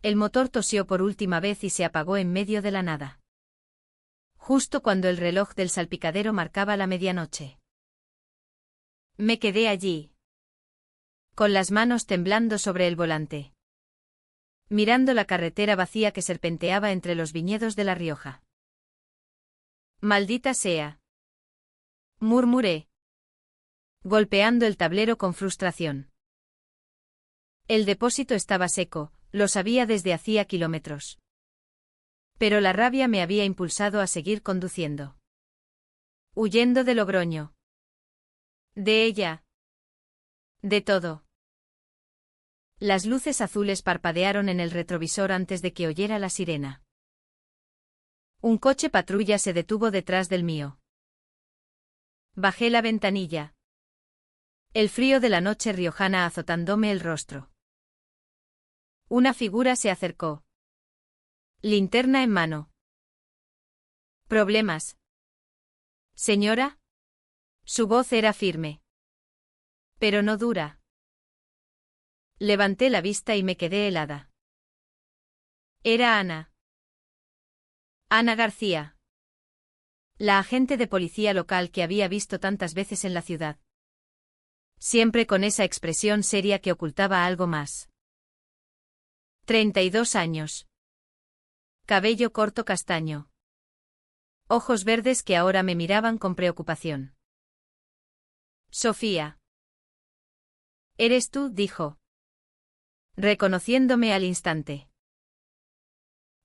El motor tosió por última vez y se apagó en medio de la nada. Justo cuando el reloj del salpicadero marcaba la medianoche. Me quedé allí, con las manos temblando sobre el volante, mirando la carretera vacía que serpenteaba entre los viñedos de La Rioja. Maldita sea, murmuré, golpeando el tablero con frustración. El depósito estaba seco, lo sabía desde hacía kilómetros. Pero la rabia me había impulsado a seguir conduciendo. Huyendo de Logroño. De ella. De todo. Las luces azules parpadearon en el retrovisor antes de que oyera la sirena. Un coche patrulla se detuvo detrás del mío. Bajé la ventanilla. El frío de la noche riojana azotándome el rostro. Una figura se acercó. Linterna en mano. ¿Problemas? Señora. Su voz era firme. Pero no dura. Levanté la vista y me quedé helada. Era Ana. Ana García. La agente de policía local que había visto tantas veces en la ciudad. Siempre con esa expresión seria que ocultaba algo más. 32 años. Cabello corto castaño. Ojos verdes que ahora me miraban con preocupación. Sofía. ¿Eres tú?, dijo, reconociéndome al instante.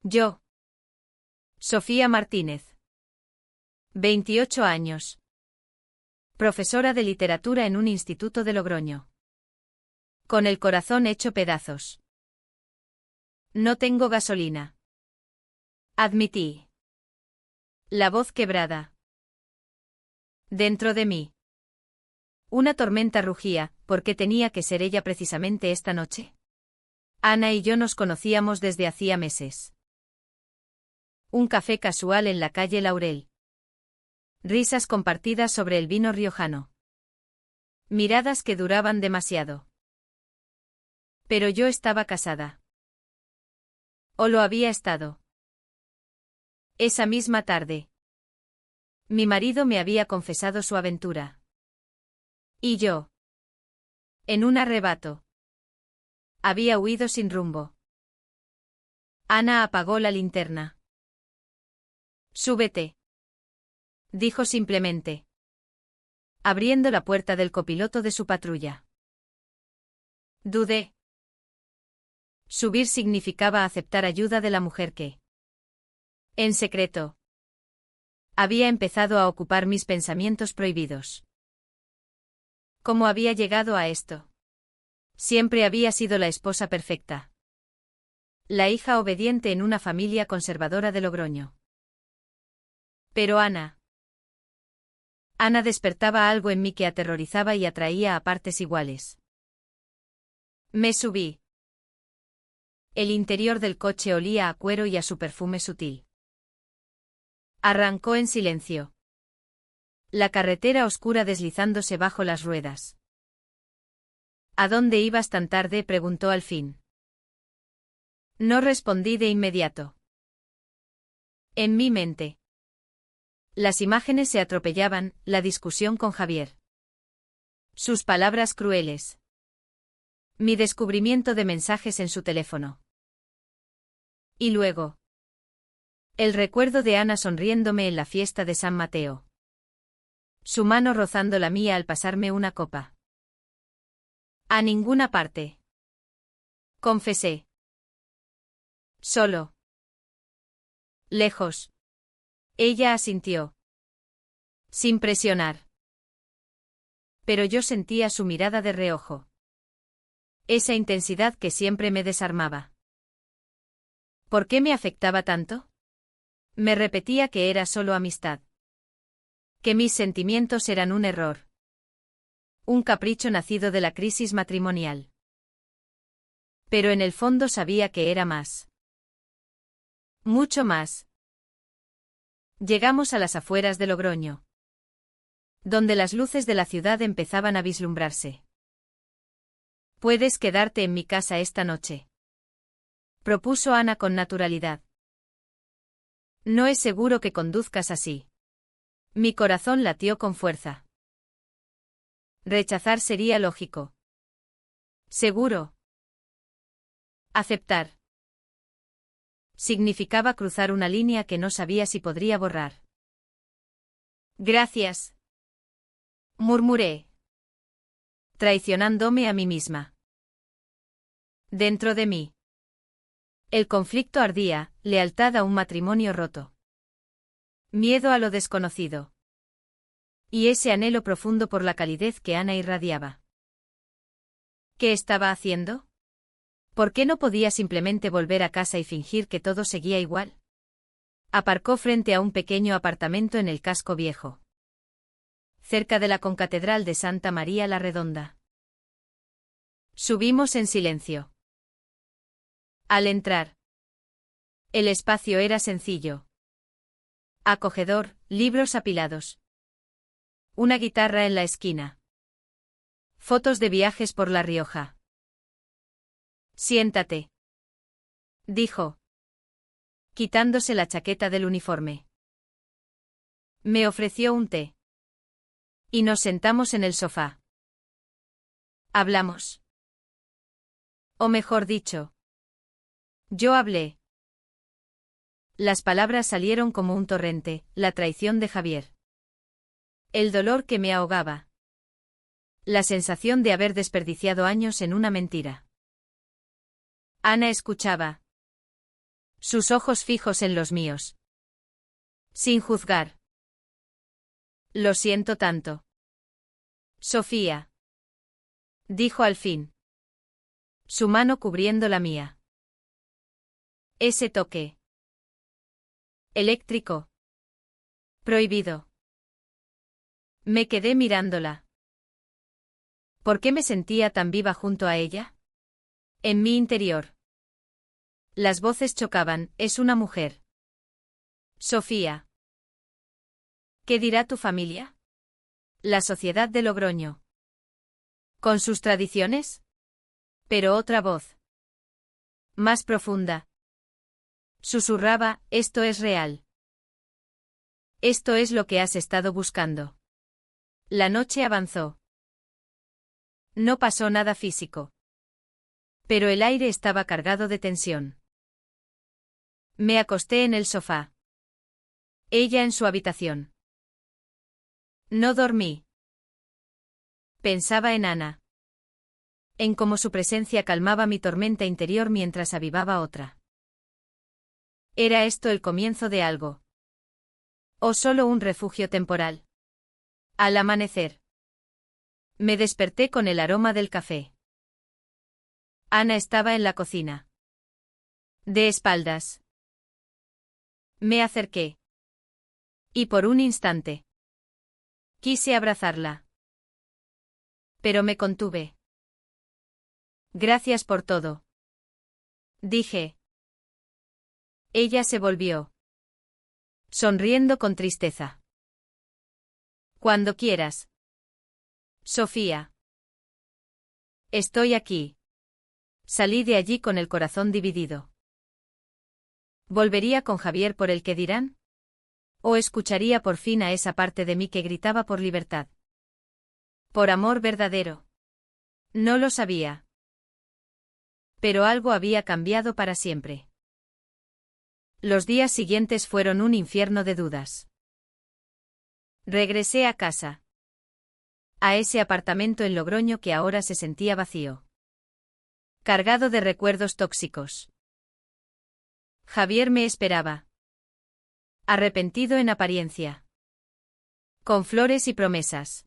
Yo. Sofía Martínez. 28 años. Profesora de literatura en un instituto de Logroño. Con el corazón hecho pedazos. No tengo gasolina. Admití. La voz quebrada. Dentro de mí. Una tormenta rugía, ¿por qué tenía que ser ella precisamente esta noche? Ana y yo nos conocíamos desde hacía meses. Un café casual en la calle Laurel. Risas compartidas sobre el vino riojano. Miradas que duraban demasiado. Pero yo estaba casada. ¿O lo había estado? Esa misma tarde. Mi marido me había confesado su aventura. Y yo. En un arrebato. Había huido sin rumbo. Ana apagó la linterna. Súbete. Dijo simplemente. Abriendo la puerta del copiloto de su patrulla. Dudé. Subir significaba aceptar ayuda de la mujer que, en secreto, había empezado a ocupar mis pensamientos prohibidos. ¿Cómo había llegado a esto? Siempre había sido la esposa perfecta. La hija obediente en una familia conservadora de Logroño. Pero Ana. Ana despertaba algo en mí que aterrorizaba y atraía a partes iguales. Me subí. El interior del coche olía a cuero y a su perfume sutil. Arrancó en silencio. La carretera oscura deslizándose bajo las ruedas. ¿A dónde ibas tan tarde?, preguntó al fin. No respondí de inmediato. En mi mente. Las imágenes se atropellaban, la discusión con Javier. Sus palabras crueles. Mi descubrimiento de mensajes en su teléfono. Y luego. El recuerdo de Ana sonriéndome en la fiesta de San Mateo. Su mano rozando la mía al pasarme una copa. A ninguna parte. Confesé. Solo. Lejos. Ella asintió. Sin presionar. Pero yo sentía su mirada de reojo. Esa intensidad que siempre me desarmaba. ¿Por qué me afectaba tanto? Me repetía que era solo amistad. Que mis sentimientos eran un error. Un capricho nacido de la crisis matrimonial. Pero en el fondo sabía que era más. Mucho más. Llegamos a las afueras de Logroño, donde las luces de la ciudad empezaban a vislumbrarse. ¿Puedes quedarte en mi casa esta noche?, propuso Ana con naturalidad. No es seguro que conduzcas así. Mi corazón latió con fuerza. Rechazar sería lógico. Seguro. Aceptar. Significaba cruzar una línea que no sabía si podría borrar. Gracias. Murmuré, traicionándome a mí misma. Dentro de mí. El conflicto ardía, lealtad a un matrimonio roto. Miedo a lo desconocido. Y ese anhelo profundo por la calidez que Ana irradiaba. ¿Qué estaba haciendo? ¿Por qué no podía simplemente volver a casa y fingir que todo seguía igual? Aparcó frente a un pequeño apartamento en el casco viejo, cerca de la concatedral de Santa María la Redonda. Subimos en silencio. Al entrar, el espacio era sencillo. Acogedor, libros apilados. Una guitarra en la esquina. Fotos de viajes por La Rioja. Siéntate, dijo, quitándose la chaqueta del uniforme. Me ofreció un té. Y nos sentamos en el sofá. Hablamos. O mejor dicho, yo hablé. Las palabras salieron como un torrente, la traición de Javier. El dolor que me ahogaba. La sensación de haber desperdiciado años en una mentira. Ana escuchaba. Sus ojos fijos en los míos. Sin juzgar. Lo siento tanto. Sofía. Dijo al fin. Su mano cubriendo la mía. Ese toque. Eléctrico. Prohibido. Me quedé mirándola. ¿Por qué me sentía tan viva junto a ella? En mi interior. Las voces chocaban, es una mujer. Sofía. ¿Qué dirá tu familia? La sociedad de Logroño. ¿Con sus tradiciones? Pero otra voz. Más profunda. Susurraba, esto es real. Esto es lo que has estado buscando. La noche avanzó. No pasó nada físico. Pero el aire estaba cargado de tensión. Me acosté en el sofá. Ella en su habitación. No dormí. Pensaba en Ana. En cómo su presencia calmaba mi tormenta interior mientras avivaba otra. ¿Era esto el comienzo de algo? ¿O solo un refugio temporal? Al amanecer. Me desperté con el aroma del café. Ana estaba en la cocina. De espaldas. Me acerqué. Y por un instante. Quise abrazarla. Pero me contuve. Gracias por todo. Dije. Ella se volvió. Sonriendo con tristeza. Cuando quieras. Sofía. Estoy aquí. Salí de allí con el corazón dividido. ¿Volvería con Javier por el que dirán? ¿O escucharía por fin a esa parte de mí que gritaba por libertad? Por amor verdadero. No lo sabía. Pero algo había cambiado para siempre. Los días siguientes fueron un infierno de dudas. Regresé a casa. A ese apartamento en Logroño que ahora se sentía vacío. Cargado de recuerdos tóxicos. Javier me esperaba. Arrepentido en apariencia. Con flores y promesas.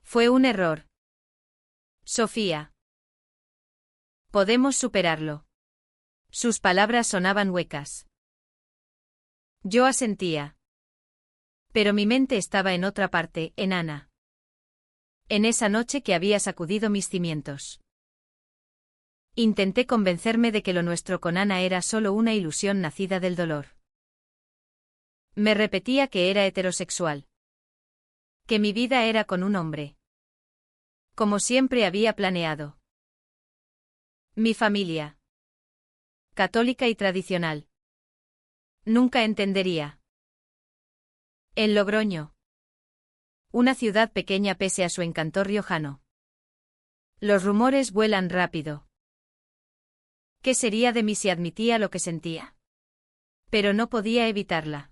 Fue un error. Sofía. Podemos superarlo. Sus palabras sonaban huecas. Yo asentía. Pero mi mente estaba en otra parte, en Ana. En esa noche que había sacudido mis cimientos. Intenté convencerme de que lo nuestro con Ana era solo una ilusión nacida del dolor. Me repetía que era heterosexual. Que mi vida era con un hombre. Como siempre había planeado. Mi familia. Católica y tradicional. Nunca entendería. En Logroño. Una ciudad pequeña pese a su encanto riojano. Los rumores vuelan rápido. ¿Qué sería de mí si admitía lo que sentía? Pero no podía evitarla.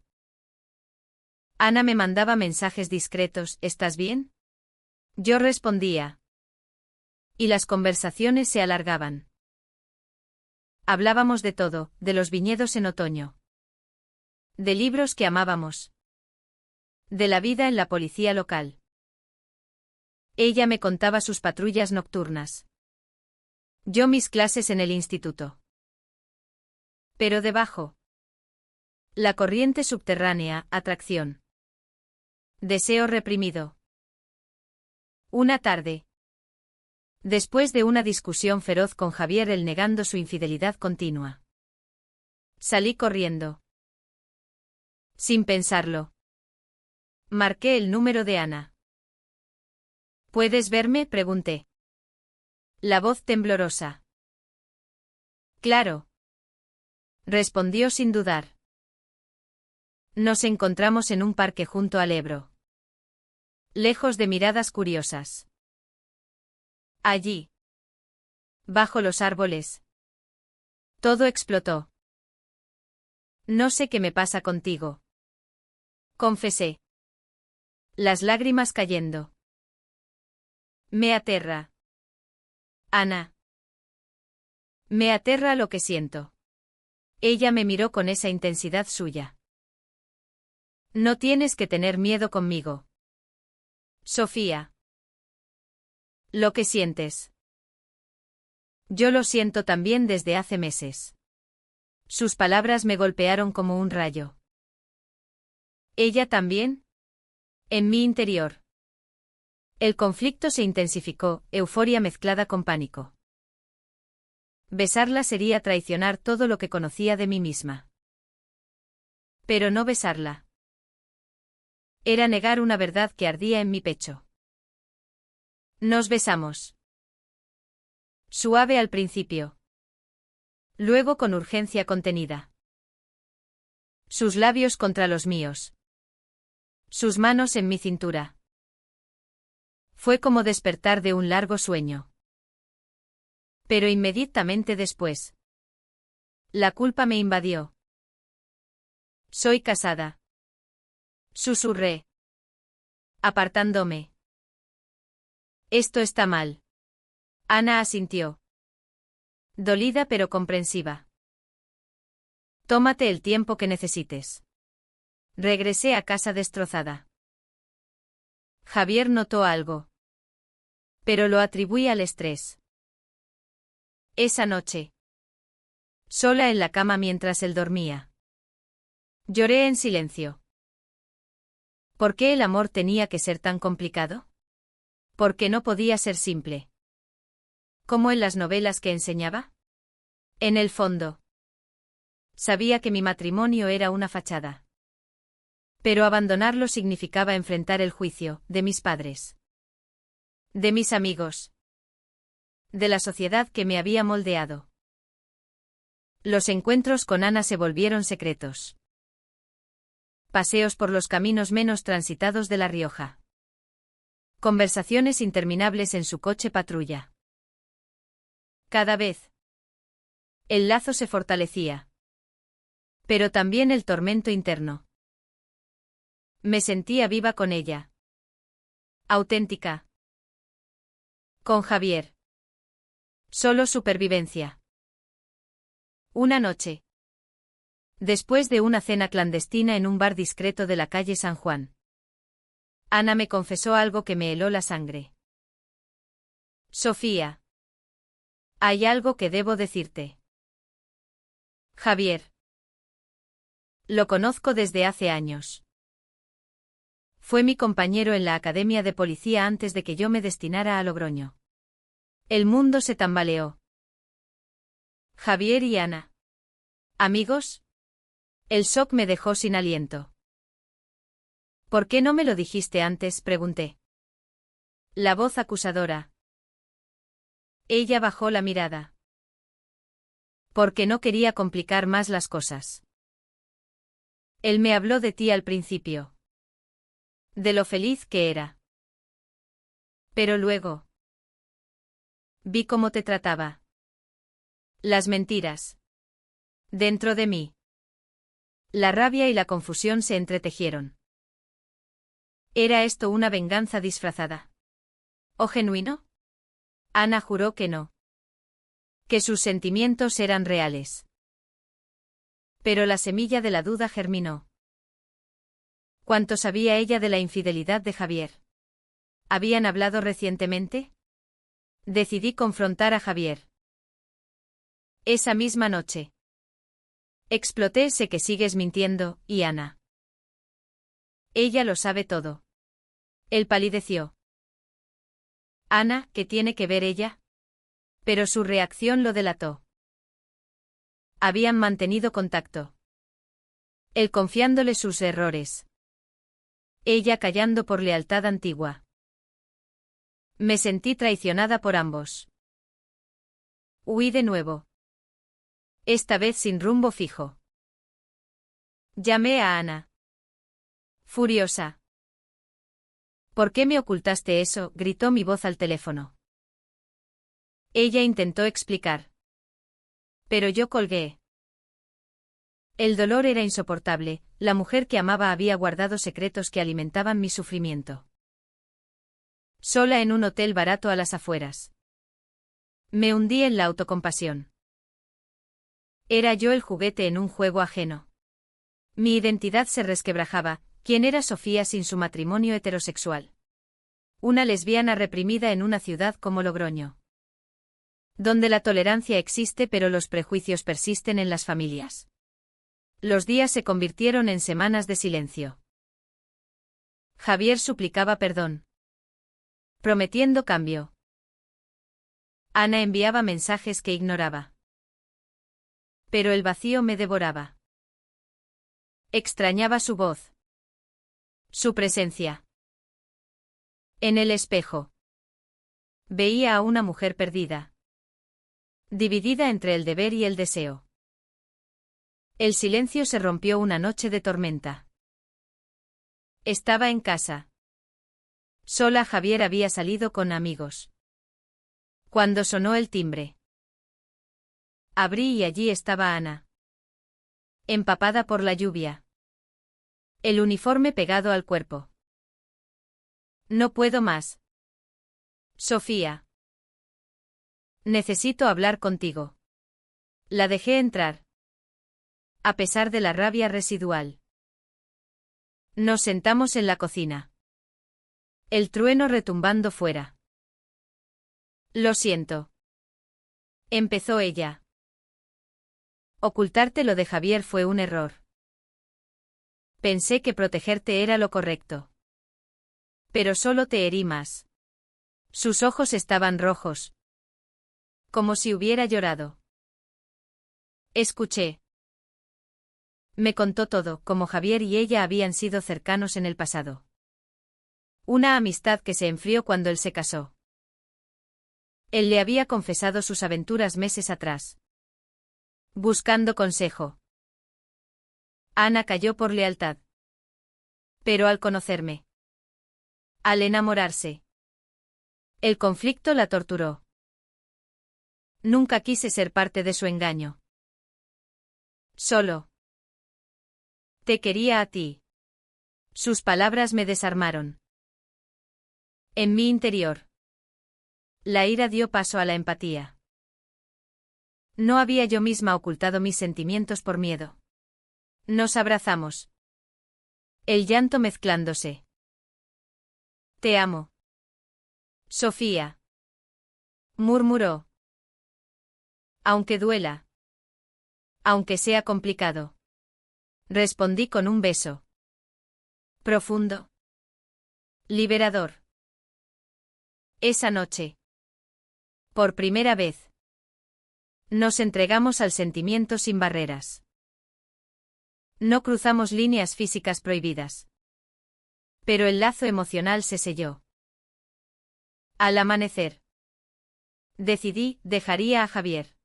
Ana me mandaba mensajes discretos, ¿estás bien? Yo respondía. Y las conversaciones se alargaban. Hablábamos de todo, de los viñedos en otoño. De libros que amábamos. De la vida en la policía local. Ella me contaba sus patrullas nocturnas. Yo mis clases en el instituto. Pero debajo. La corriente subterránea, atracción. Deseo reprimido. Una tarde. Después de una discusión feroz con Javier, él negando su infidelidad continua. Salí corriendo. Sin pensarlo. Marqué el número de Ana. ¿Puedes verme?, pregunté. La voz temblorosa. Claro. Respondió sin dudar. Nos encontramos en un parque junto al Ebro. Lejos de miradas curiosas. Allí. Bajo los árboles. Todo explotó. No sé qué me pasa contigo. Confesé. Las lágrimas cayendo. Me aterra. Ana. Me aterra lo que siento. Ella me miró con esa intensidad suya. No tienes que tener miedo conmigo. Sofía. Lo que sientes. Yo lo siento también desde hace meses. Sus palabras me golpearon como un rayo. ¿Ella también? En mi interior. El conflicto se intensificó, euforia mezclada con pánico. Besarla sería traicionar todo lo que conocía de mí misma. Pero no besarla. Era negar una verdad que ardía en mi pecho. Nos besamos. Suave al principio. Luego con urgencia contenida. Sus labios contra los míos. Sus manos en mi cintura. Fue como despertar de un largo sueño. Pero inmediatamente después. La culpa me invadió. Soy casada. Susurré. Apartándome. Esto está mal. Ana asintió. Dolida pero comprensiva. Tómate el tiempo que necesites. Regresé a casa destrozada. Javier notó algo. Pero lo atribuí al estrés. Esa noche. Sola en la cama mientras él dormía. Lloré en silencio. ¿Por qué el amor tenía que ser tan complicado? ¿Por qué no podía ser simple? ¿Como en las novelas que enseñaba? En el fondo. Sabía que mi matrimonio era una fachada. Pero abandonarlo significaba enfrentar el juicio de mis padres. De mis amigos. De la sociedad que me había moldeado. Los encuentros con Ana se volvieron secretos. Paseos por los caminos menos transitados de La Rioja. Conversaciones interminables en su coche patrulla. Cada vez. El lazo se fortalecía. Pero también el tormento interno. Me sentía viva con ella. Auténtica. Con Javier. Solo supervivencia. Una noche. Después de una cena clandestina en un bar discreto de la calle San Juan. Ana me confesó algo que me heló la sangre. Sofía. Hay algo que debo decirte. Javier. Lo conozco desde hace años. Fue mi compañero en la academia de policía antes de que yo me destinara a Logroño. El mundo se tambaleó. Javier y Ana. ¿Amigos? El shock me dejó sin aliento. ¿Por qué no me lo dijiste antes?, pregunté. La voz acusadora. Ella bajó la mirada. Porque no quería complicar más las cosas. Él me habló de ti al principio. De lo feliz que era. Pero luego. Vi cómo te trataba. Las mentiras. Dentro de mí. La rabia y la confusión se entretejieron. ¿Era esto una venganza disfrazada? ¿O genuino? Ana juró que no. Que sus sentimientos eran reales. Pero la semilla de la duda germinó. ¿Cuánto sabía ella de la infidelidad de Javier? ¿Habían hablado recientemente? Decidí confrontar a Javier. Esa misma noche. Exploté: sé que sigues mintiendo, y Ana. Ella lo sabe todo. Él palideció. Ana, ¿qué tiene que ver ella? Pero su reacción lo delató. Habían mantenido contacto. Él confiándole sus errores. Ella callando por lealtad antigua. Me sentí traicionada por ambos. Huí de nuevo. Esta vez sin rumbo fijo. Llamé a Ana. Furiosa. ¿Por qué me ocultaste eso?, gritó mi voz al teléfono. Ella intentó explicar. Pero yo colgué. El dolor era insoportable, la mujer que amaba había guardado secretos que alimentaban mi sufrimiento. Sola en un hotel barato a las afueras. Me hundí en la autocompasión. Era yo el juguete en un juego ajeno. Mi identidad se resquebrajaba. ¿Quién era Sofía sin su matrimonio heterosexual? Una lesbiana reprimida en una ciudad como Logroño. Donde la tolerancia existe pero los prejuicios persisten en las familias. Los días se convirtieron en semanas de silencio. Javier suplicaba perdón. Prometiendo cambio. Ana enviaba mensajes que ignoraba. Pero el vacío me devoraba. Extrañaba su voz. Su presencia. En el espejo. Veía a una mujer perdida. Dividida entre el deber y el deseo. El silencio se rompió una noche de tormenta. Estaba en casa. Sola. Javier había salido con amigos. Cuando sonó el timbre. Abrí y allí estaba Ana. Empapada por la lluvia. El uniforme pegado al cuerpo. No puedo más. Sofía. Necesito hablar contigo. La dejé entrar. A pesar de la rabia residual. Nos sentamos en la cocina. El trueno retumbando fuera. Lo siento. Empezó ella. Ocultarte lo de Javier fue un error. Pensé que protegerte era lo correcto. Pero solo te herí más. Sus ojos estaban rojos. Como si hubiera llorado. Escuché. Me contó todo, cómo Javier y ella habían sido cercanos en el pasado. Una amistad que se enfrió cuando él se casó. Él le había confesado sus aventuras meses atrás. Buscando consejo. Ana cayó por lealtad. Pero al conocerme. Al enamorarse. El conflicto la torturó. Nunca quise ser parte de su engaño. Solo. Te quería a ti. Sus palabras me desarmaron. En mi interior. La ira dio paso a la empatía. No había yo misma ocultado mis sentimientos por miedo. Nos abrazamos. El llanto mezclándose. Te amo. Sofía. Murmuró. Aunque duela. Aunque sea complicado. Respondí con un beso. Profundo. Liberador. Esa noche. Por primera vez. Nos entregamos al sentimiento sin barreras. No cruzamos líneas físicas prohibidas. Pero el lazo emocional se selló. Al amanecer. Decidí, dejaría a Javier.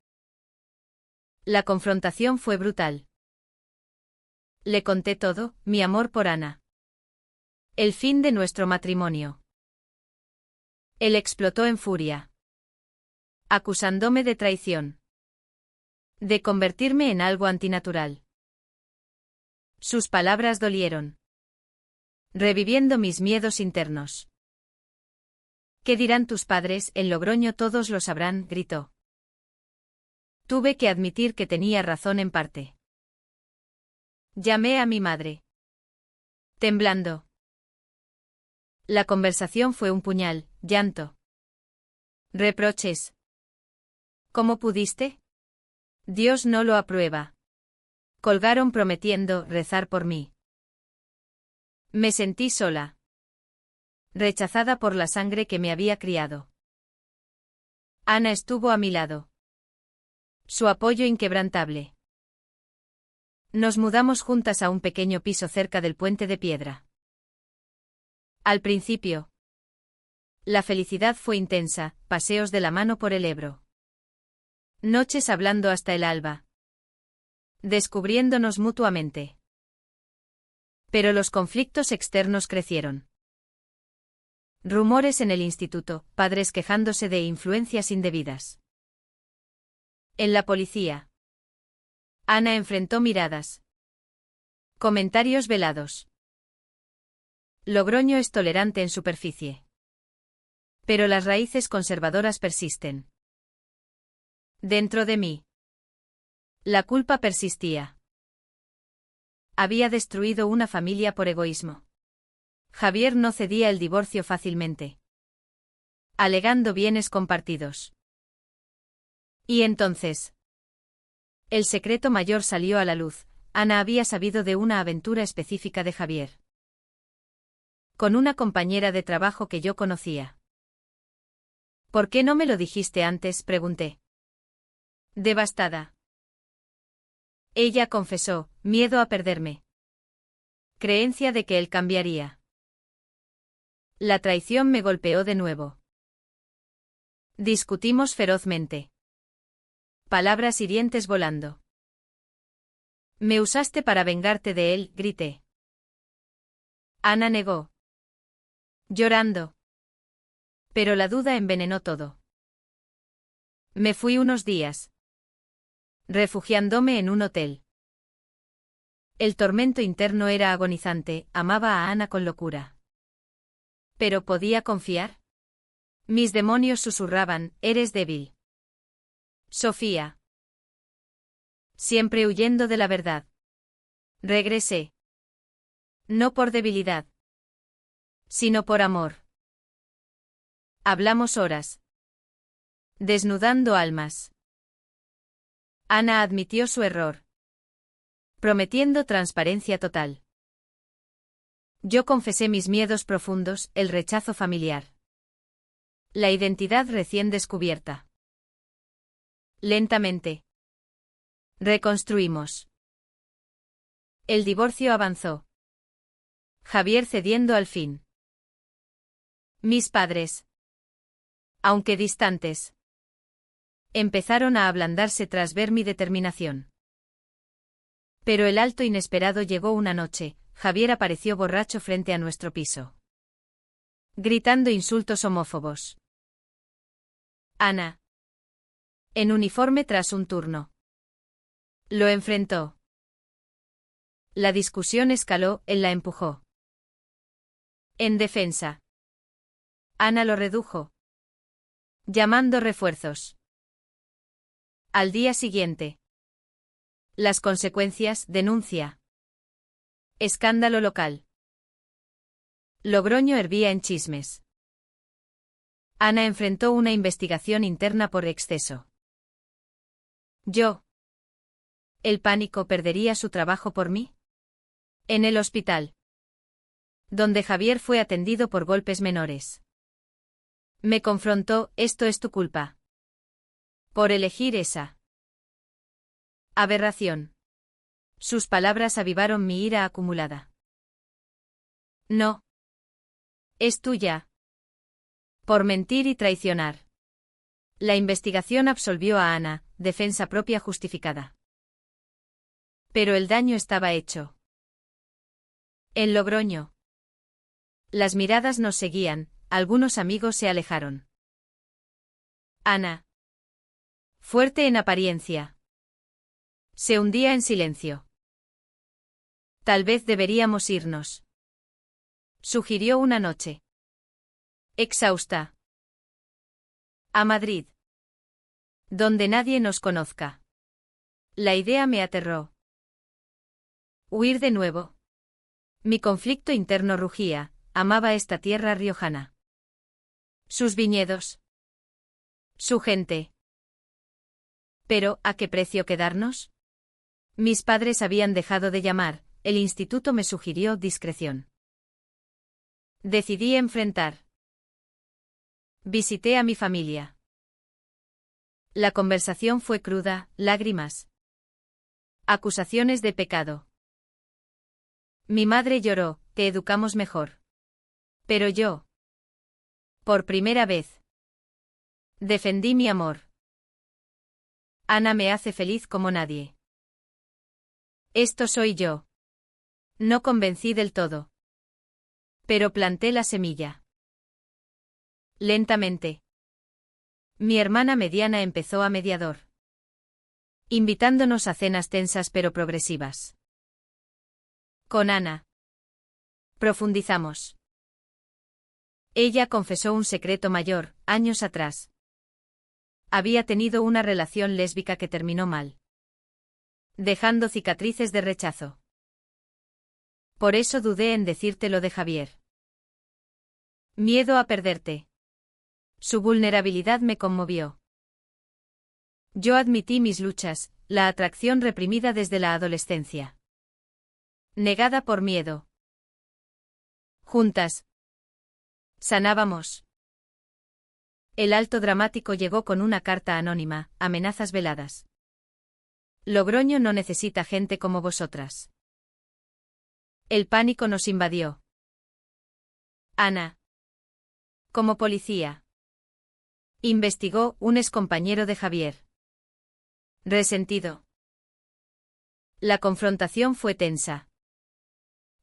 La confrontación fue brutal. Le conté todo, mi amor por Ana. El fin de nuestro matrimonio. Él explotó en furia, acusándome de traición, de convertirme en algo antinatural. Sus palabras dolieron, reviviendo mis miedos internos. ¿Qué dirán tus padres? En Logroño todos lo sabrán, gritó. Tuve que admitir que tenía razón en parte. Llamé a mi madre, temblando. La conversación fue un puñal, llanto, reproches. ¿Cómo pudiste? Dios no lo aprueba. Colgaron prometiendo rezar por mí. Me sentí sola, rechazada por la sangre que me había criado. Ana estuvo a mi lado. Su apoyo inquebrantable. Nos mudamos juntas a un pequeño piso cerca del puente de piedra. Al principio, la felicidad fue intensa, paseos de la mano por el Ebro. Noches hablando hasta el alba. Descubriéndonos mutuamente. Pero los conflictos externos crecieron. Rumores en el instituto, padres quejándose de influencias indebidas. En la policía. Ana enfrentó miradas. Comentarios velados. Logroño es tolerante en superficie. Pero las raíces conservadoras persisten. Dentro de mí. La culpa persistía. Había destruido una familia por egoísmo. Javier no cedía el divorcio fácilmente, alegando bienes compartidos. Y entonces, el secreto mayor salió a la luz. Ana había sabido de una aventura específica de Javier. Con una compañera de trabajo que yo conocía. ¿Por qué no me lo dijiste antes?, pregunté. Devastada. Ella confesó, miedo a perderme. Creencia de que él cambiaría. La traición me golpeó de nuevo. Discutimos ferozmente. Palabras hirientes volando. Me usaste para vengarte de él, grité. Ana negó. Llorando. Pero la duda envenenó todo. Me fui unos días, refugiándome en un hotel. El tormento interno era agonizante, amaba a Ana con locura. ¿Pero podía confiar? Mis demonios susurraban, eres débil. Sofía. Siempre huyendo de la verdad. Regresé. No por debilidad, sino por amor. Hablamos horas. Desnudando almas. Ana admitió su error, prometiendo transparencia total. Yo confesé mis miedos profundos, el rechazo familiar. La identidad recién descubierta. Lentamente. Reconstruimos. El divorcio avanzó. Javier cediendo al fin. Mis padres, aunque distantes, empezaron a ablandarse tras ver mi determinación. Pero el alto inesperado llegó una noche. Javier apareció borracho frente a nuestro piso, gritando insultos homófobos. Ana, en uniforme tras un turno, lo enfrentó. La discusión escaló, él la empujó. En defensa. Ana lo redujo, llamando refuerzos. Al día siguiente. Las consecuencias, denuncia. Escándalo local. Logroño hervía en chismes. Ana enfrentó una investigación interna por exceso. Yo. ¿El pánico perdería su trabajo por mí? En el hospital, donde Javier fue atendido por golpes menores. Me confrontó, esto es tu culpa. Por elegir esa aberración. Sus palabras avivaron mi ira acumulada. No. Es tuya. Por mentir y traicionar. La investigación absolvió a Ana, defensa propia justificada. Pero el daño estaba hecho. En Logroño. Las miradas nos seguían, algunos amigos se alejaron. Ana. Fuerte en apariencia. Se hundía en silencio. Tal vez deberíamos irnos. Sugirió una noche. Exhausta. A Madrid. Donde nadie nos conozca. La idea me aterró. Huir de nuevo. Mi conflicto interno rugía, amaba esta tierra riojana. Sus viñedos. Su gente. Pero, ¿a qué precio quedarnos? Mis padres habían dejado de llamar, el instituto me sugirió discreción. Decidí enfrentar. Visité a mi familia. La conversación fue cruda, lágrimas. Acusaciones de pecado. Mi madre lloró, te educamos mejor. Pero yo. Por primera vez. Defendí mi amor. Ana me hace feliz como nadie. Esto soy yo. No convencí del todo. Pero planté la semilla. Lentamente. Mi hermana mediana empezó a mediador. Invitándonos a cenas tensas pero progresivas. Con Ana. Profundizamos. Ella confesó un secreto mayor, años atrás. Había tenido una relación lésbica que terminó mal. Dejando cicatrices de rechazo. Por eso dudé en decirte lo de Javier. Miedo a perderte. Su vulnerabilidad me conmovió. Yo admití mis luchas, la atracción reprimida desde la adolescencia. Negada por miedo. Juntas. Sanábamos. El alto dramático llegó con una carta anónima, amenazas veladas. Logroño no necesita gente como vosotras. El pánico nos invadió. Ana. Como policía. Investigó un excompañero de Javier. Resentido. La confrontación fue tensa.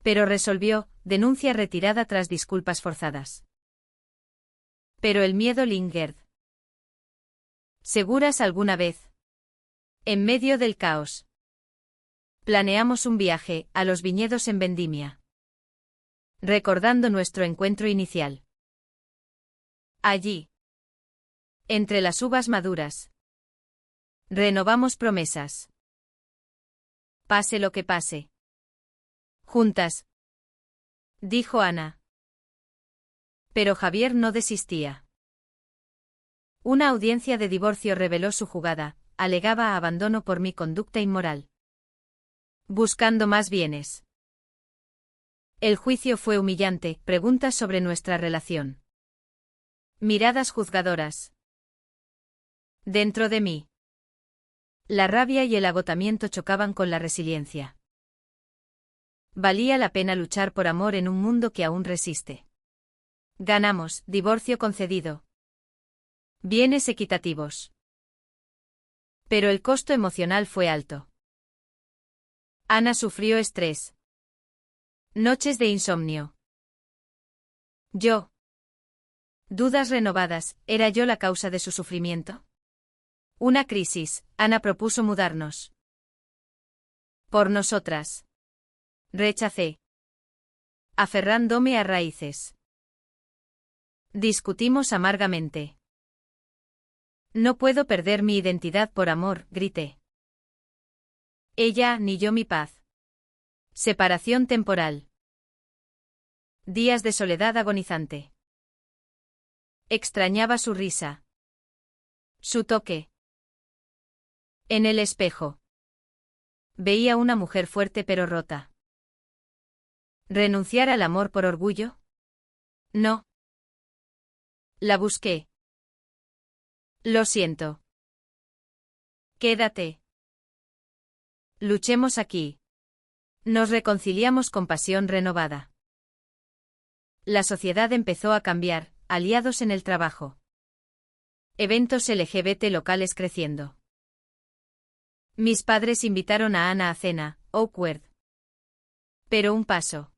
Pero resolvió, denuncia retirada tras disculpas forzadas. Pero el miedo lingered. ¿Seguras alguna vez? En medio del caos. Planeamos un viaje a los viñedos en Vendimia. Recordando nuestro encuentro inicial. Allí. Entre las uvas maduras. Renovamos promesas. Pase lo que pase. Juntas. Dijo Ana. Pero Javier no desistía. Una audiencia de divorcio reveló su jugada, alegaba abandono por mi conducta inmoral. Buscando más bienes. El juicio fue humillante, preguntas sobre nuestra relación. Miradas juzgadoras. Dentro de mí. La rabia y el agotamiento chocaban con la resiliencia. Valía la pena luchar por amor en un mundo que aún resiste. Ganamos, divorcio concedido. Bienes equitativos. Pero el costo emocional fue alto. Ana sufrió estrés. Noches de insomnio. Yo. Dudas renovadas, ¿era yo la causa de su sufrimiento? Una crisis, Ana propuso mudarnos. Por nosotras. Rechacé. Aferrándome a raíces. Discutimos amargamente. No puedo perder mi identidad por amor, grité. Ella ni yo mi paz. Separación temporal. Días de soledad agonizante. Extrañaba su risa. Su toque. En el espejo. Veía una mujer fuerte pero rota. ¿Renunciar al amor por orgullo? No. La busqué. Lo siento. Quédate. Luchemos aquí. Nos reconciliamos con pasión renovada. La sociedad empezó a cambiar, aliados en el trabajo. Eventos LGBT locales creciendo. Mis padres invitaron a Ana a cena, awkward. Pero un paso.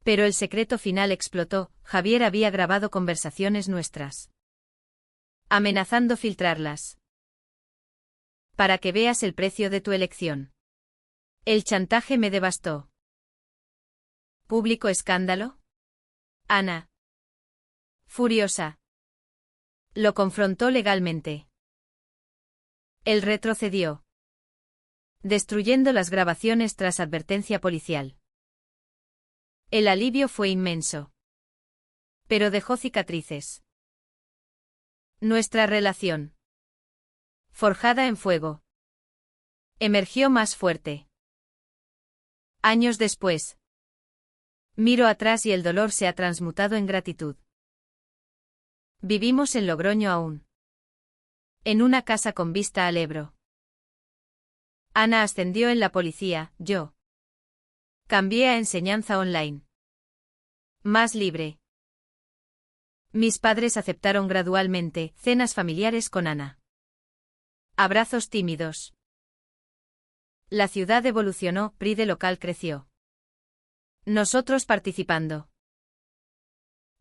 Pero el secreto final explotó. Javier había grabado conversaciones nuestras, amenazando filtrarlas. Para que veas el precio de tu elección. El chantaje me devastó. ¿Público escándalo? Ana, furiosa, lo confrontó legalmente. Él retrocedió, destruyendo las grabaciones tras advertencia policial. El alivio fue inmenso. Pero dejó cicatrices. Nuestra relación, forjada en fuego, emergió más fuerte. Años después, miro atrás y el dolor se ha transmutado en gratitud. Vivimos en Logroño aún. En una casa con vista al Ebro. Ana ascendió en la policía, yo cambié a enseñanza online. Más libre. Mis padres aceptaron gradualmente cenas familiares con Ana. Abrazos tímidos. La ciudad evolucionó, Pride local creció. Nosotros participando.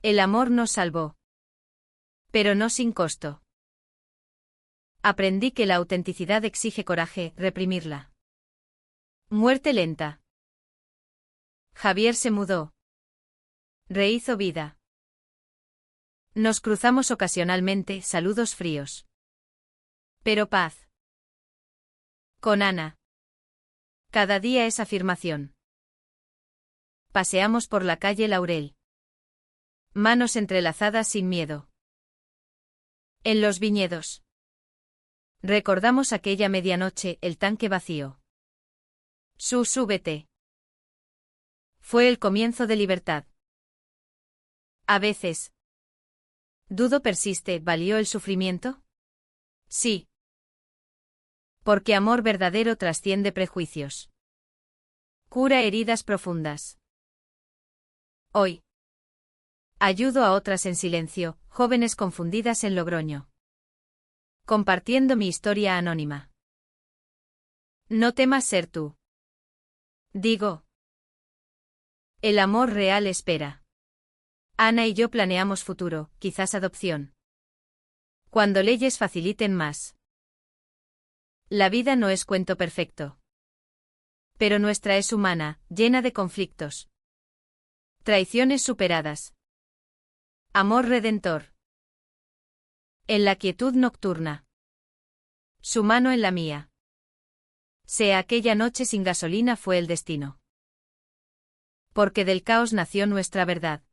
El amor nos salvó. Pero no sin costo. Aprendí que la autenticidad exige coraje, reprimirla. Muerte lenta. Javier se mudó. Rehizo vida. Nos cruzamos ocasionalmente, saludos fríos. Pero paz. Con Ana. Cada día es afirmación. Paseamos por la calle Laurel. Manos entrelazadas sin miedo. En los viñedos. Recordamos aquella medianoche, el tanque vacío. Súbete. Fue el comienzo de libertad. A veces. Dudo persiste, ¿valió el sufrimiento? Sí. Porque amor verdadero trasciende prejuicios. Cura heridas profundas. Hoy. Ayudo a otras en silencio, jóvenes confundidas en Logroño. Compartiendo mi historia anónima. No temas ser tú. Digo. El amor real espera. Ana y yo planeamos futuro, quizás adopción. Cuando leyes faciliten más. La vida no es cuento perfecto. Pero nuestra es humana, llena de conflictos. Traiciones superadas. Amor redentor. En la quietud nocturna. Su mano en la mía. Sea aquella noche sin gasolina fue el destino. Porque del caos nació nuestra verdad.